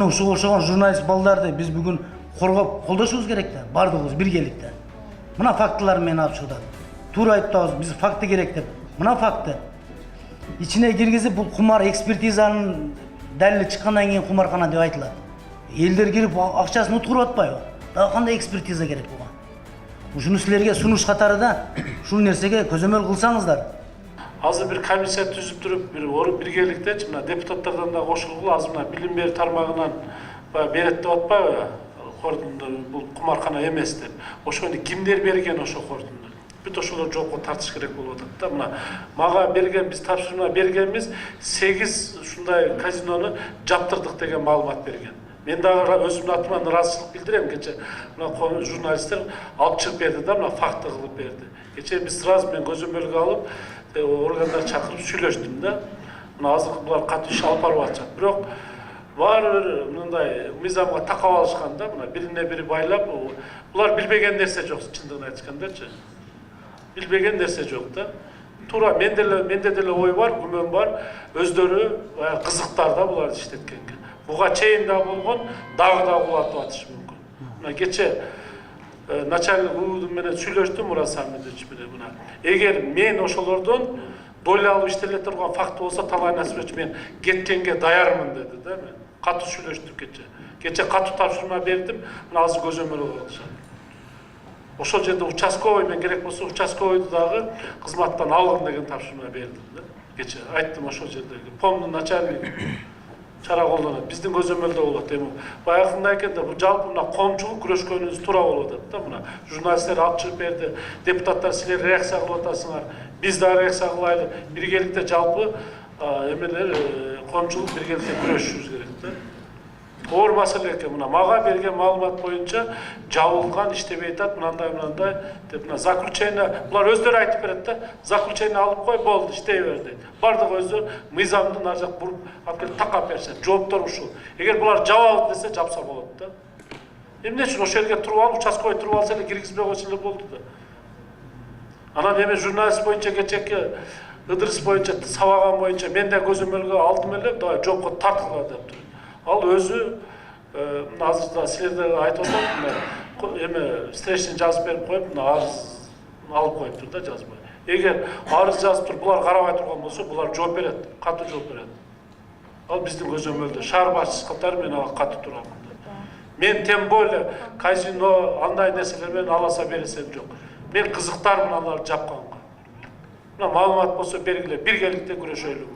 мына ошого журналист балдарды биз бүгүн коргоп колдошубуз керек да, бардыгыбыз биргеликте. Мына фактылар менен алып чыгды. Туура айтпабыз, биз факты керек деп. Мына факты. Ичине киргизип бул кумар экспертизанын далили чыккандан кийин кумаркана деп айтылат. Элдер кирип акчасын уткуруп атпайбы? Дагы кандай экспертиза керек буга? Ушуну силерге сунуш катары да ушул нерсеге көзөмөл кылсаңыздар. Азыр бир комиссия түзүп туруп, биргеликте мына депутаттардан да кошулгула, азыр мына билим берүү тармагынан берет деп атпайбы? Кордунду бул кумаркана эмес деп. Ошону кимдер берген ошо кордунду? Бүт ошолор жокко тартыш керек болуп атат да. Мына мага берген, биз тапшырма бергенбиз 8 ушундай казинону жаптырдык деген маалымат берген. Мен дагы өзүмдүн атыман ыраазычылык билдирем. Кече мына журналисттер алып чыгып берди да, мына факты кылып берди. Кече биз сразу мен көзөмөлгө алып, органдар чакырып сүйлөштүм да. Мына азыр булар катуу иш алып барып атышат. Бирок баары бир мындай мыйзамга такап алышкан да, мына бирине бири байлап, булар билбеген нерсе жок, чындыгын айткандачы. Билбеген нерсе жок да. Туура менде деле ой бар, күмөн бар. Өздөрү кызыктар да буларды иштеткенге. Буга чейин да болгон, дагы да улатып атышы мүмкүн. Мына кече начальник менен сүйлөштүм, Мурат Самидович менен мына. Эгер мен ошолордон дойлалуу иштеле турган факт болсо, Талай Насибович мен кеткенге даярмын деди да. Мен катуу сүйлөштүк кече. Кече катуу тапшырма бердим, мына азыр көзөмөл алышат. Ошол жерде участковый мен керек болсо участковыйды дагы кызматтан алгын деген тапшырма бердим да. Кече айттым ошол жердеги помдун начальниги чара колдонот. Биздин көзөмөлдө болот. Эми баягында айтканда бул жалпы мына коомчулук күрөшкөнүбүз туура болуп атат да. Мына журналисттер алып чыгып берди, депутаттар силер реакция кылып атасыңар, биз да реакция кылайлы. Биргеликте жалпы эмелер коомчулук биргеликте күрөшүшүбүз керек да. Оор маселе экен. Мына мага берген маалымат боюнча жабылган, иштебей атат, мындай деп мына заключение булар өздөрү айтып берет да. Заключение алып кой, болду, иштей бер дейт. Бардык өздөрү мыйзамдын ар жак буруп алып келип такап беришет. Жооптор ушул. Эгер булар жабабыз десе жапса болот да. Эмне үчүн ошол жерге туруп алып, участковый туруп алса эле киргизбей койсо эле болду да. Анан эми журналист боюнча кечеки ыдырыс боюнча сабаган боюнча мен да көзөмөлгө алдым эле, давай жокко тарткыла деп туруп. Ал өзү азыр да силерде айтып атат, эме встречный жазып берип коюп, мына арыз алып коюптур да, жазбай. Эгер арыз жазып туруп булар карабай турган болсо, булар жооп берет, катуу жооп берет. Ал биздин көзөмөлдө шаар башчысы катары мен ага катуу турамын да. Мен тем более казино андай нерселер менен аласа бересем жок. Мен кызыктармын аларды жапканга. Мына маалымат болсо бергиле, биргеликте күрөшөлү.